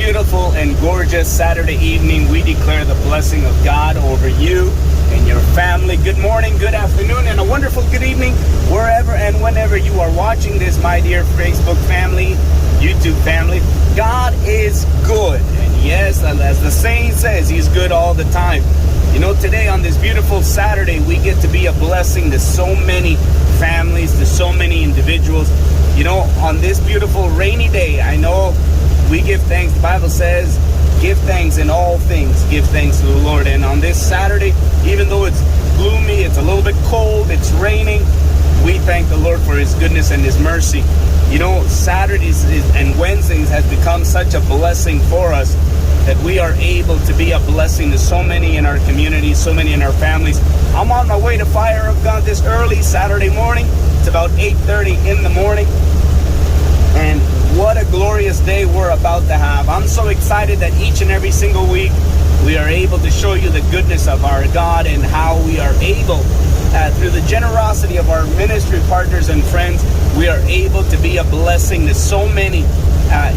beautiful and gorgeous Saturday evening, we declare the blessing of God over you and your family. Good morning, good afternoon, and a wonderful good evening wherever and whenever you are watching this, my dear Facebook family, YouTube family. God is good, and yes, as the saying says, He's good all the time. You know, today on this beautiful Saturday, we get to be a blessing to so many families, to so many individuals. You know, on this beautiful rainy day, I know we give thanks. The Bible says, give thanks in all things. Give thanks to the Lord. And on this Saturday, even though it's gloomy, it's a little bit cold, it's raining, we thank the Lord for His goodness and His mercy. You know, Saturdays and Wednesdays has become such a blessing for us that we are able to be a blessing to so many in our community, so many in our families. I'm on my way to Fire of God this early Saturday morning. It's about 8:30 in the morning. And what a glorious day we're about to have. I'm so excited that each and every single week we are able to show you the goodness of our God and how we are able, through the generosity of our ministry partners and friends, we are able to be a blessing to so many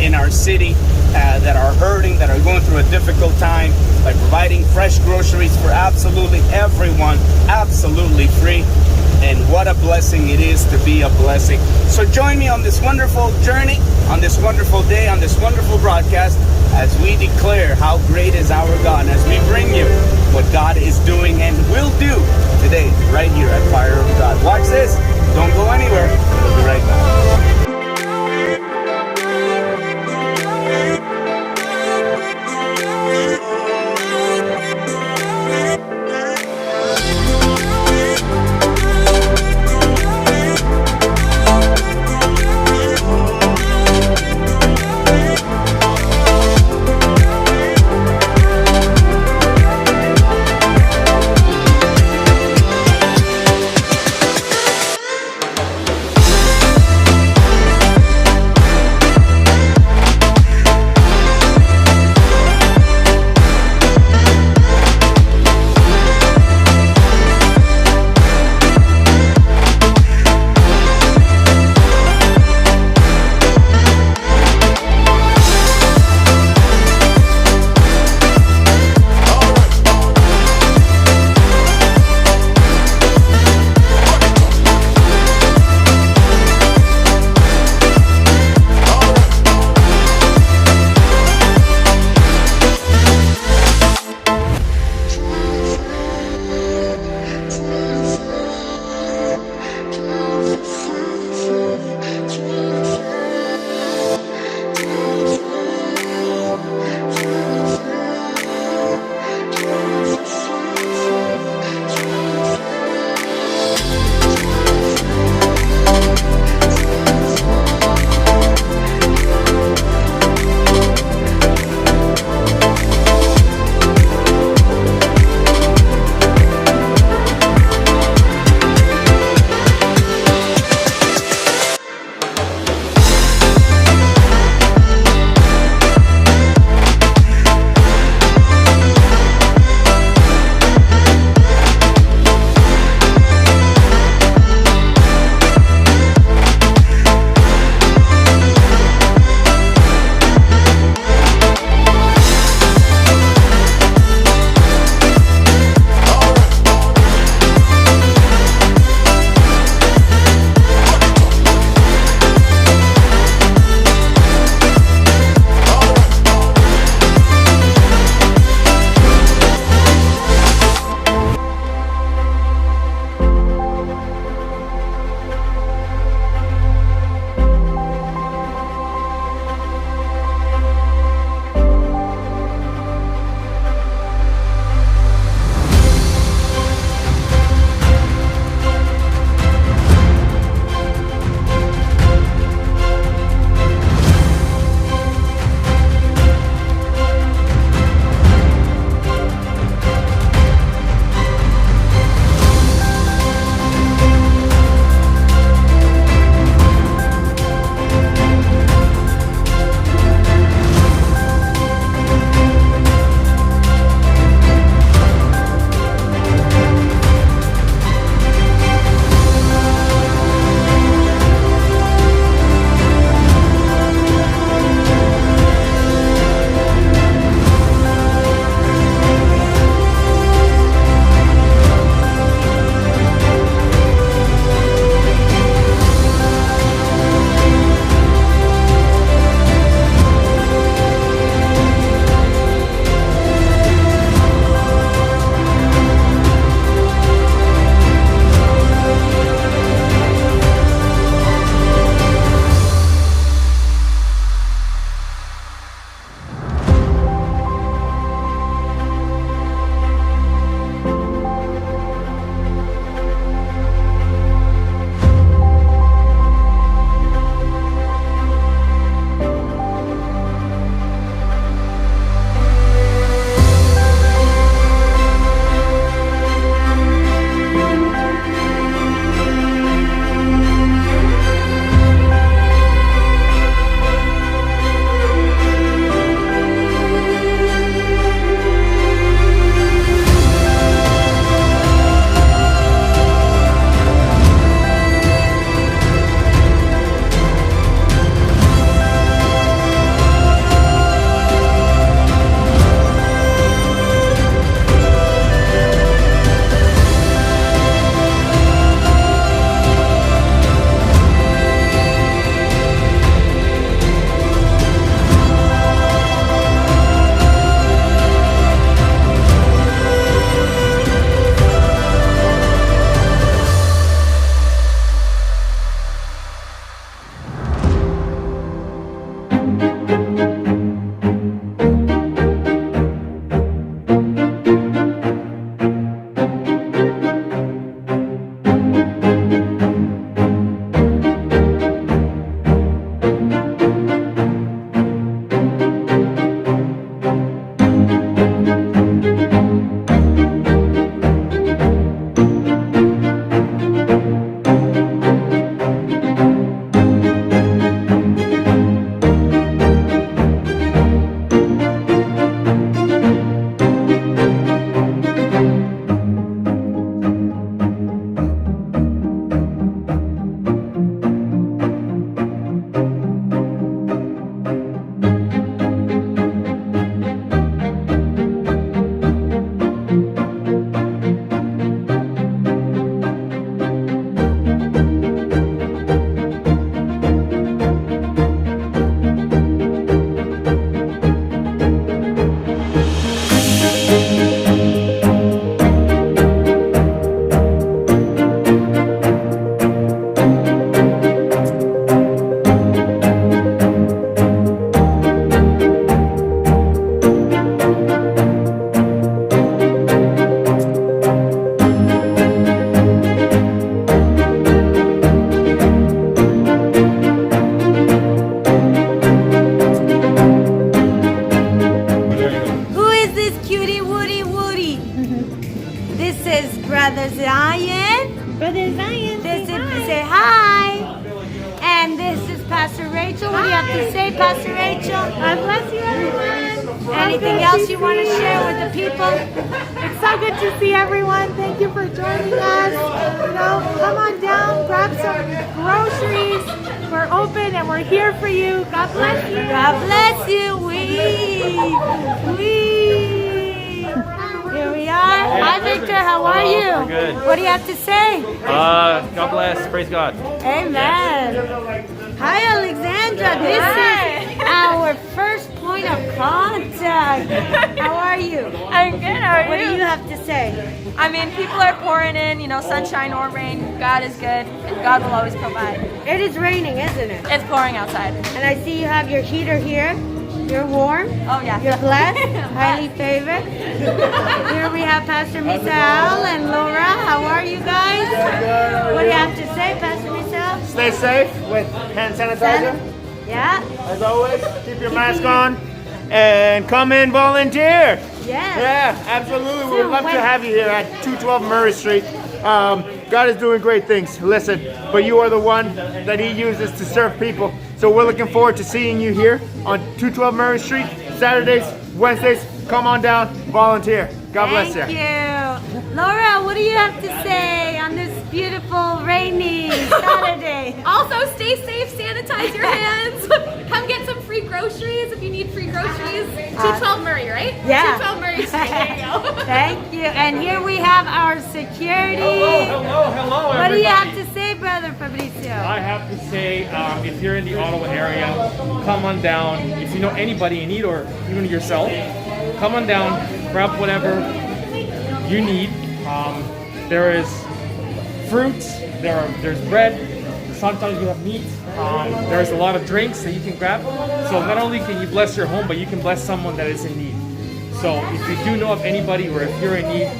in our city that are hurting, that are going through a difficult time, by providing fresh groceries for absolutely everyone, absolutely free. And what a blessing it is to be a blessing. So join me on this wonderful journey, on this wonderful day, on this wonderful broadcast, as we declare how great is our God, and as we bring you what God is doing and will do today, right here at Fire of God. Watch this. Don't go anywhere. We'll be right back. This is Pastor Rachel. What do you have to say, Pastor Rachel? God bless you, everyone. Anything else you want to share with the people? It's so good to see everyone. Thank you for joining us. You know, come on down, grab some groceries. We're open and we're here for you. God bless you. God bless you. Here we are. Hi, Victor. How are you? We're good. What do you have to say? God bless. Praise God. Amen. Hi, Alexandra. This is our first point of contact. How are you? I'm good. How are What you? do you have to say? I mean, people are pouring in, sunshine or rain. God is good, and God will always provide. It is raining, isn't it? It's pouring outside. And I see you have your heater here. You're warm. Oh, yeah. You're blessed. Highly favored. Here we have Pastor Misael and Laura. How are you guys? What do you have to say, Pastor Misael? Stay safe with hand sanitizer. Yeah? As always, keep your mask on and come in volunteer. Yes. Yeah, absolutely. We would So love when- to have you here at 212 Murray Street. God is doing great things. Listen, but you are the one that He uses to serve people. So we're looking forward to seeing you here on 212 Murray Street, Saturdays, Wednesdays. Come on down, volunteer. God bless you. Thank you. Laura, what do you have to say on this beautiful, rainy Saturday? Also, stay safe, sanitize your hands. Come get some free groceries if you need free groceries. 212 Murray, right? Yeah. 212 Murray Street. There you go. Thank you. And here we have our security. Hello, What do you have to say, Brother Fabricio? I have to say, if you're in the Ottawa area, come on down. If you know anybody in need, or even yourself, come on down, grab whatever you need. There is fruits, there's bread, sometimes you have meat. There's a lot of drinks that you can grab. So not only can you bless your home, but you can bless someone that is in need. So if you do know of anybody, or if you're in need,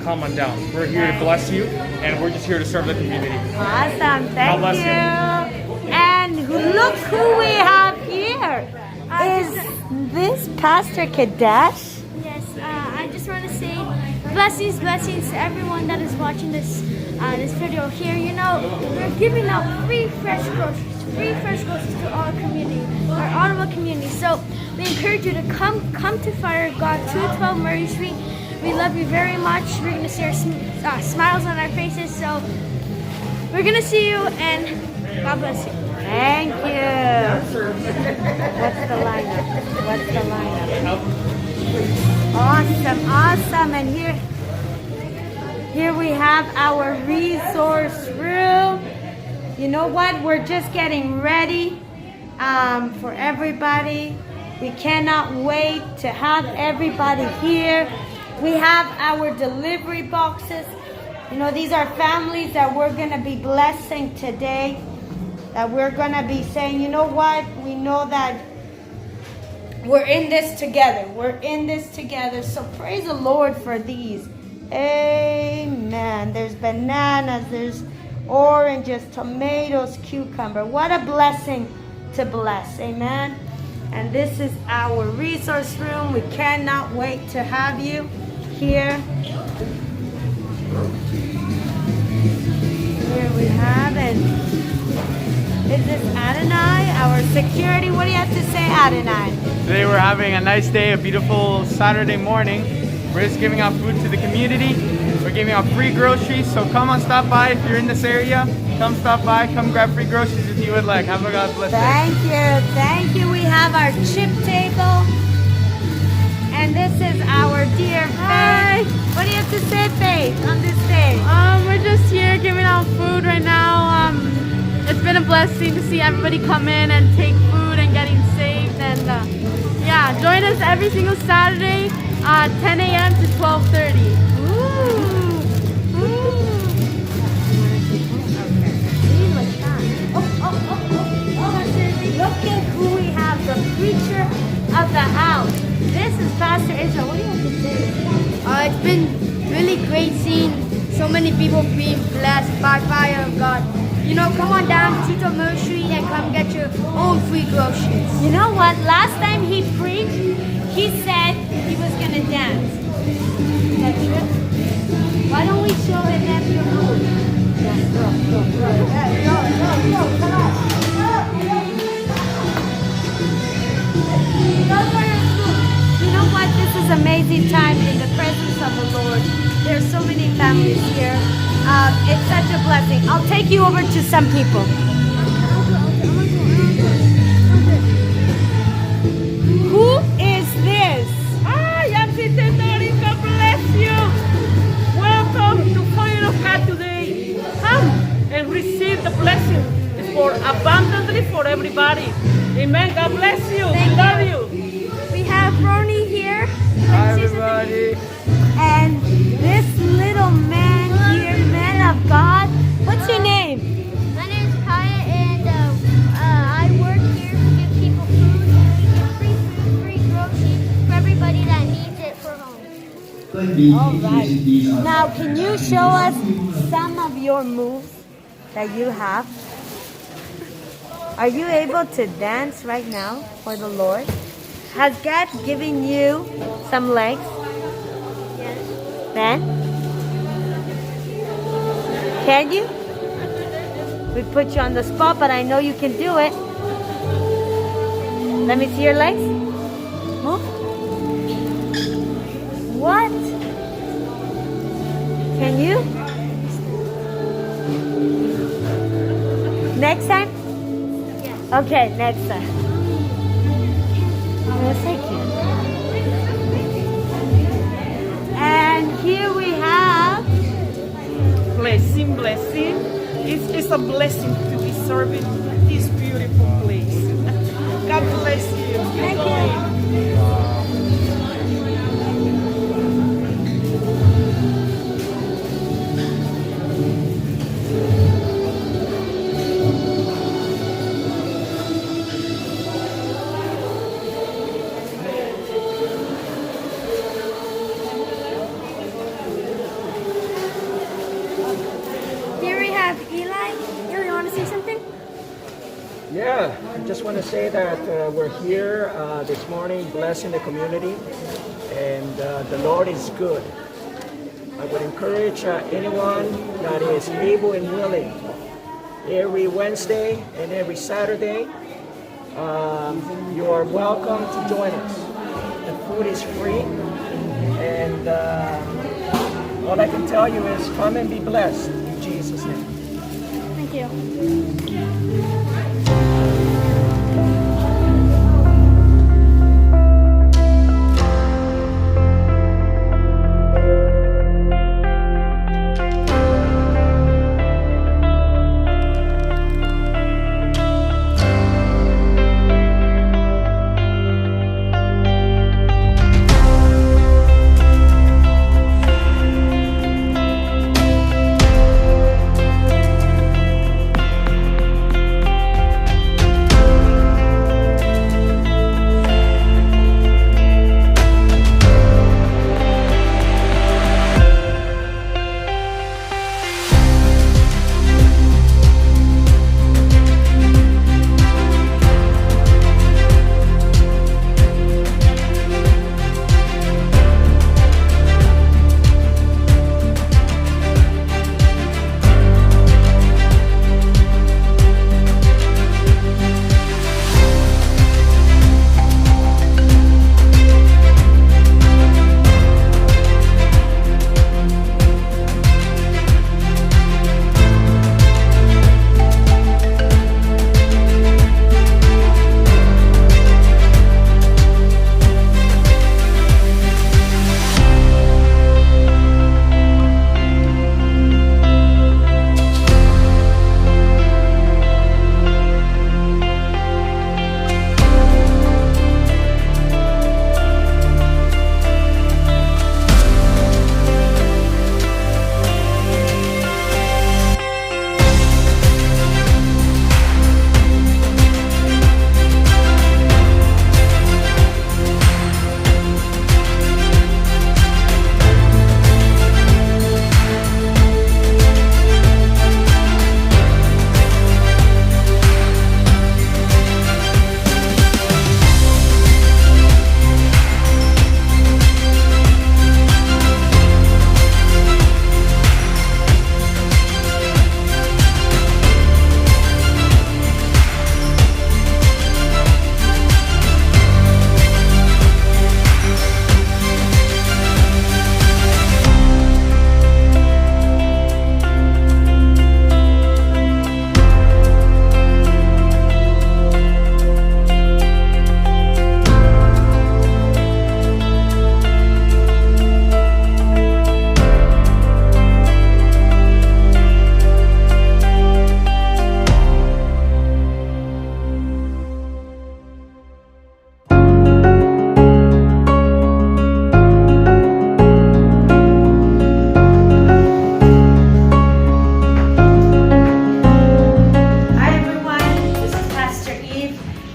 come on down. We're here to bless you, and we're just here to serve the community. Awesome. God Thank bless you. And look who we have here. Is this Pastor Kadesh? Yes, I just want to say blessings to everyone that is watching this video here. You know, we're giving out free fresh groceries to our community, our Ottawa community. So we encourage you to come to Fire of God, 212 Murray Street. We love you very much. We're gonna see our smiles on our faces. So we're gonna see you, and God bless you. Thank you. What's the lineup? Awesome. And here we have our resource room. You know what? We're just getting ready for everybody. We cannot wait to have everybody here. We have our delivery boxes. You know, these are families that we're going to be blessing today. That we're going to be saying, you know what? We know that we're in this together. So praise the Lord for these. Amen. There's bananas, there's oranges, tomatoes, cucumber. What a blessing to bless. Amen. And this is our resource room. We cannot wait to have you here. Here we have it. Is this Adonai, our security? What do you have to say, Adonai? Today we're having a nice day, a beautiful Saturday morning. We're just giving out food to the community. We're giving out free groceries, so come on, stop by if you're in this area. Come stop by, come grab free groceries if you would like. Have a God bless day. Thank you. We have our chip table. And this is our dear Faith. What do you have to say, Faith, on this day? We're just here giving out food right now. It's been a blessing to see everybody come in and take food and getting saved. And yeah, join us every single Saturday, 10 a.m. to 12:30. Look at who we have, the preacher of the house. This is Pastor Israel. What do you have to say? It's been really great seeing so many people being blessed by fire of God. You know, come on down to 212 Murray Street and come get your own free groceries. You know what? Last time he preached, he said he was going to dance. That's true. Why don't we show him that your move? Go. Come on. There's so many families here. It's such a blessing. I'll take you over to some people. Who is this? Hi, I'm Sister Doris. God bless you. Welcome to Fire of God today. Come and receive the blessing. It's for abundantly for everybody. Amen. God bless you. Thank Love you. you. We have Ronnie here. Hi, everybody. And this little man here, man of God. What's your name? My name is Kaya, and I work here to give people food. We give free food, free groceries for everybody that needs it for home. All right. Now, can you show us some of your moves that you have? Are you able to dance right now for the Lord? Has God given you some legs? Yes. Then? Can you? We put you on the spot, but I know you can do it. Let me see your legs. Move. What? Can you? Next time? Yes. Okay, next time. Yes, thank you. And here we have Blessing, blessing. It's a blessing to be serving this beautiful place. God bless you. Thank you. Here we have Eli. Eli, you want to say something? Yeah, I just want to say that we're here this morning blessing the community, and the Lord is good. I would encourage anyone that is able and willing, every Wednesday and every Saturday, you are welcome to join us. The food is free, and all I can tell you is come and be blessed in Jesus' name. Thank you.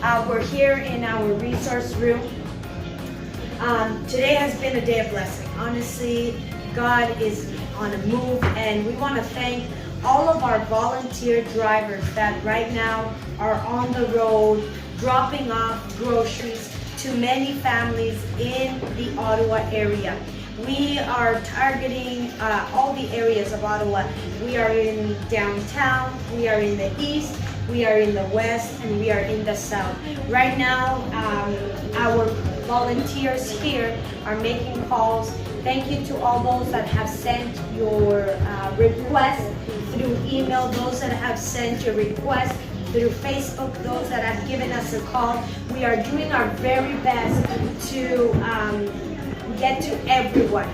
We're here in our resource room. Today has been a day of blessing. Honestly, God is on a move, and we want to thank all of our volunteer drivers that right now are on the road dropping off groceries to many families in the Ottawa area. We are targeting all the areas of Ottawa. We are in downtown, we are in the east, we are in the west, and we are in the south. Right now, our volunteers here are making calls. Thank you to all those that have sent your requests through email, those that have sent your requests through Facebook, those that have given us a call. We are doing our very best to get to everyone.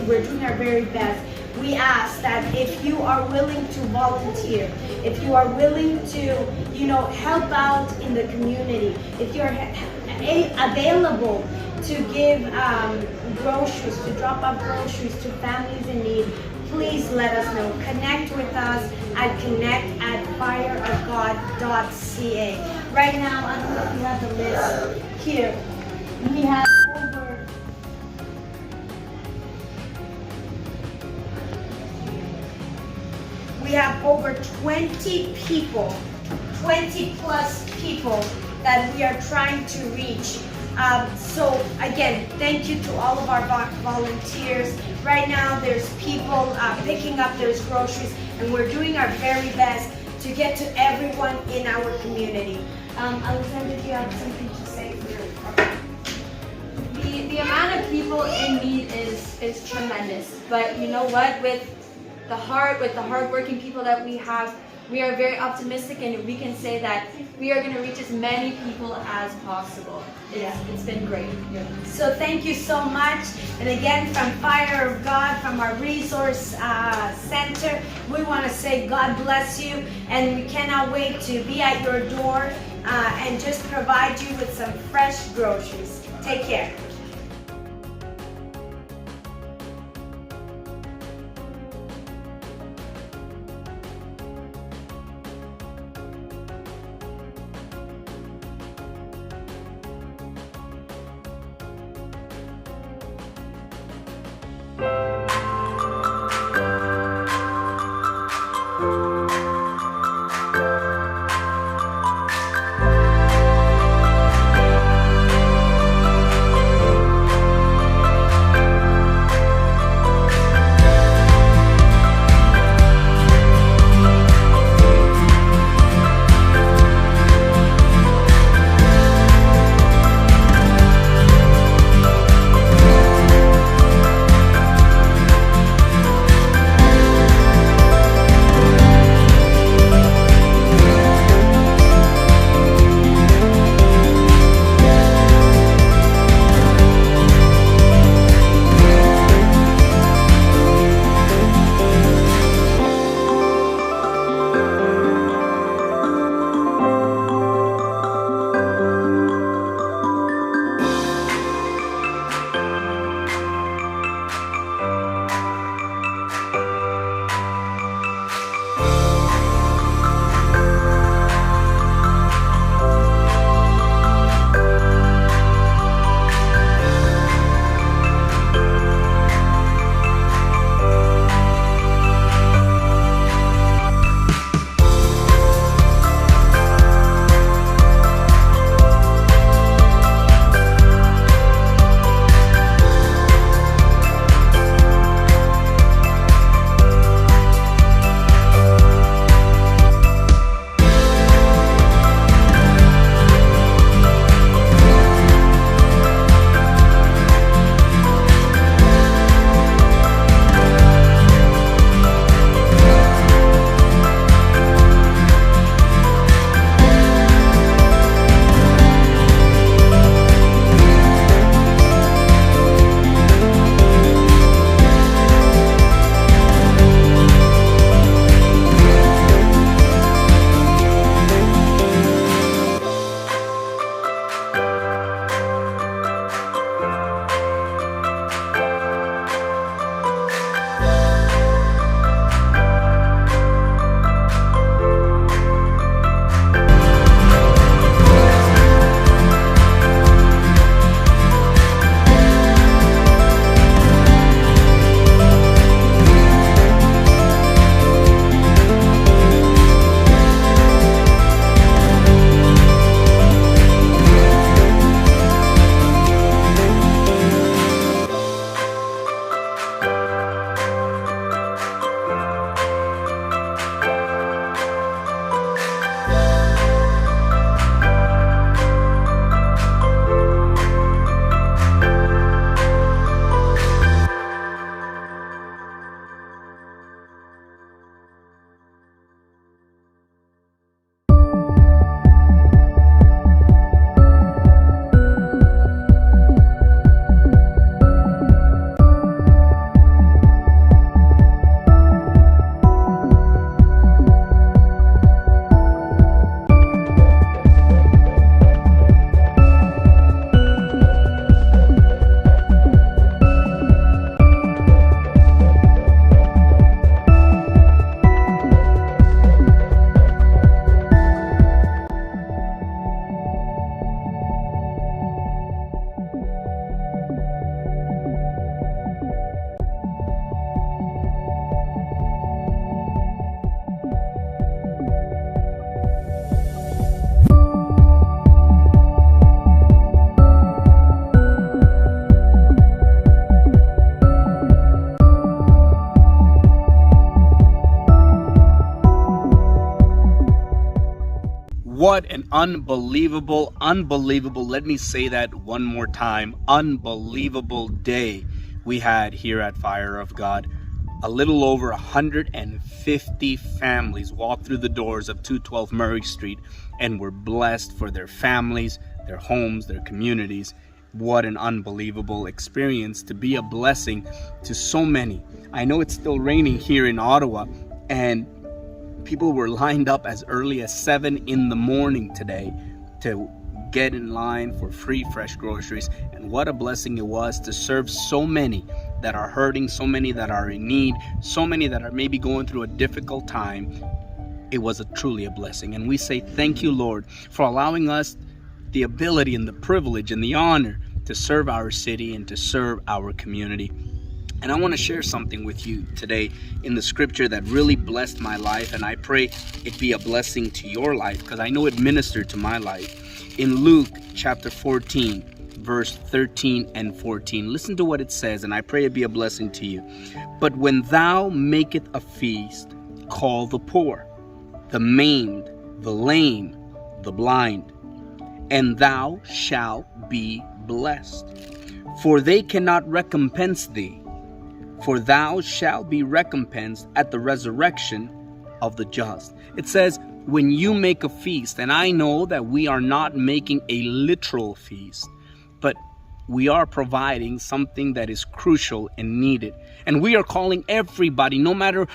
We're doing our very best. We ask that if you are willing to volunteer, if you are willing to, help out in the community, if you're available to give groceries, to drop off groceries to families in need, please let us know. Connect with us at connect@fireofgod.ca. Right now, I don't know if you have the list here. We have over 20 people, 20 plus people that we are trying to reach. So again, thank you to all of our volunteers. Right now there's people picking up those groceries, and we're doing our very best to get to everyone in our community. Alexander, do you have something to say? The amount of people in need is tremendous. But you know what? With the hardworking people that we have, we are very optimistic, and we can say that we are going to reach as many people as possible. It's been great. So thank you so much. And again, from Fire of God, from our resource center, we want to say God bless you, and we cannot wait to be at your door and just provide you with some fresh groceries. Take care. What an unbelievable, let me say that one more time, unbelievable day we had here at Fire of God. A little over 150 families walked through the doors of 212 Murray Street and were blessed for their families, their homes, their communities. What an unbelievable experience to be a blessing to so many. I know it's still raining here in Ottawa, and people were lined up as early as 7 in the morning today to get in line for free fresh groceries. And what a blessing it was to serve so many that are hurting, so many that are in need, so many that are maybe going through a difficult time. It was truly a blessing. And we say thank you, Lord, for allowing us the ability and the privilege and the honor to serve our city and to serve our community. And I want to share something with you today in the scripture that really blessed my life, and I pray it be a blessing to your life, because I know it ministered to my life. In Luke chapter 14, verse 13 and 14, listen to what it says, and I pray it be a blessing to you. But when thou makest a feast, call the poor, the maimed, the lame, the blind, and thou shalt be blessed. For they cannot recompense thee, for thou shalt be recompensed at the resurrection of the just. It says, when you make a feast, and I know that we are not making a literal feast, but we are providing something that is crucial and needed. And we are calling everybody, no matter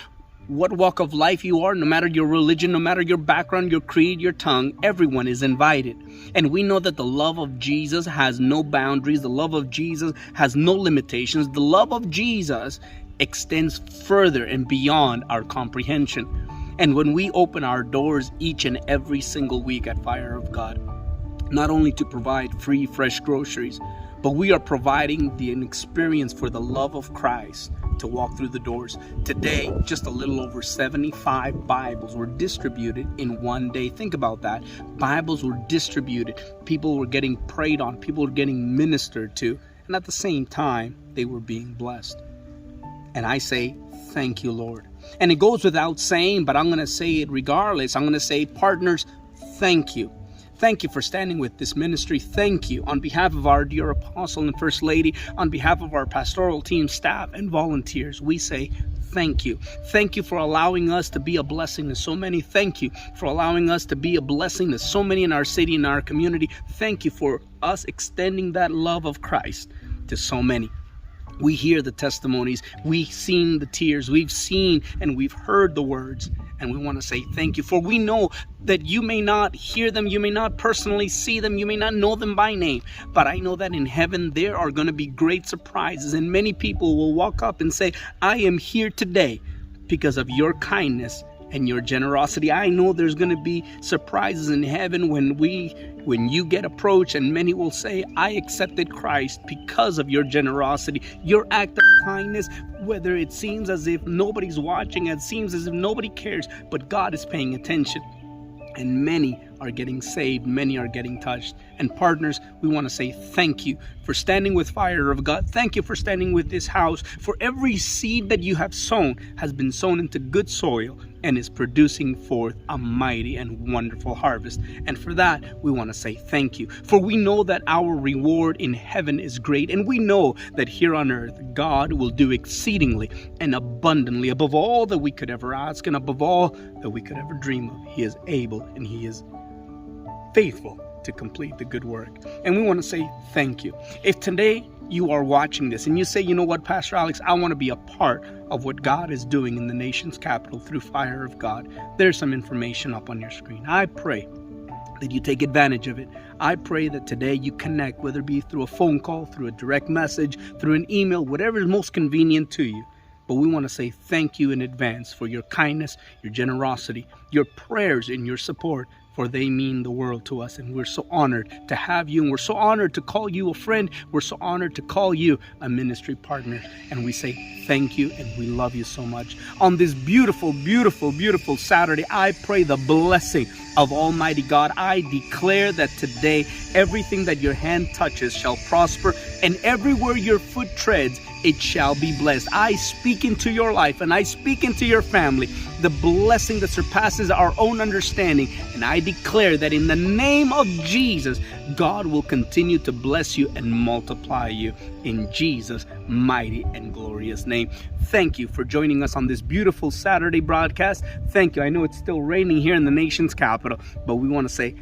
what walk of life you are, no matter your religion, no matter your background, your creed, your tongue, everyone is invited. And we know that the love of Jesus has no boundaries. The love of Jesus has no limitations. The love of Jesus extends further and beyond our comprehension. And when we open our doors each and every single week at Fire of God, not only to provide free, fresh groceries, but we are providing an experience for the love of Christ to walk through the doors. Today, just a little over 75 Bibles were distributed in one day. Think about that. Bibles were distributed. People were getting prayed on. People were getting ministered to. And at the same time, they were being blessed. And I say, thank you, Lord. And it goes without saying, but I'm going to say it regardless. I'm going to say, partners, thank you. Thank you for standing with this ministry. Thank you on behalf of our dear apostle and first lady, on behalf of our pastoral team, staff, and volunteers. We say thank you. Thank you for allowing us to be a blessing to so many. Thank you for allowing us to be a blessing to so many in our city, in our community. Thank you for us extending that love of Christ to so many. We hear the testimonies, we've seen the tears, we've seen and we've heard the words, and we want to say thank you. For we know that you may not hear them, you may not personally see them, you may not know them by name, but I know that in heaven there are going to be great surprises, and many people will walk up and say, I am here today because of your kindness and your generosity. I know there's going to be surprises in heaven when you get approached, and many will say, I accepted Christ because of your generosity, your act of kindness, whether it seems as if nobody's watching, it seems as if nobody cares, but God is paying attention. And many are getting saved, many are getting touched. And partners, we want to say thank you for standing with Fire of God. Thank you for standing with this house. For every seed that you have sown has been sown into good soil and is producing forth a mighty and wonderful harvest. And for that, we want to say thank you. For we know that our reward in heaven is great, and we know that here on earth, God will do exceedingly and abundantly above all that we could ever ask and above all that we could ever dream of. He is able and He is faithful to complete the good work. And we want to say thank you. If today you are watching this and you say, you know what, Pastor Alex, I want to be a part of what God is doing in the nation's capital through Fire of God, there's some information up on your screen. I pray that you take advantage of it. I pray that today you connect, whether it be through a phone call, through a direct message, through an email, whatever is most convenient to you. But we want to say thank you in advance for your kindness, your generosity, your prayers, and your support, for they mean the world to us. And we're so honored to have you, and we're so honored to call you a friend. We're so honored to call you a ministry partner. And we say thank you, and we love you so much. On this beautiful, beautiful, beautiful Saturday, I pray the blessing of Almighty God. I declare that today everything that your hand touches shall prosper, and everywhere your foot treads, it shall be blessed. I speak into your life and I speak into your family the blessing that surpasses our own understanding. And I declare that in the name of Jesus, God will continue to bless you and multiply you in Jesus' mighty and glorious name. Thank you for joining us on this beautiful Saturday broadcast. Thank you. I know it's still raining here in the nation's capital, but we want to say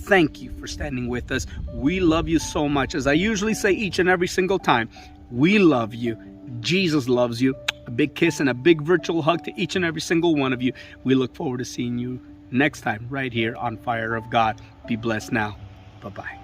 thank you for standing with us. We love you so much. As I usually say each and every single time, we love you. Jesus loves you. A big kiss and a big virtual hug to each and every single one of you. We look forward to seeing you next time right here on Fire of God. Be blessed now. Bye-bye.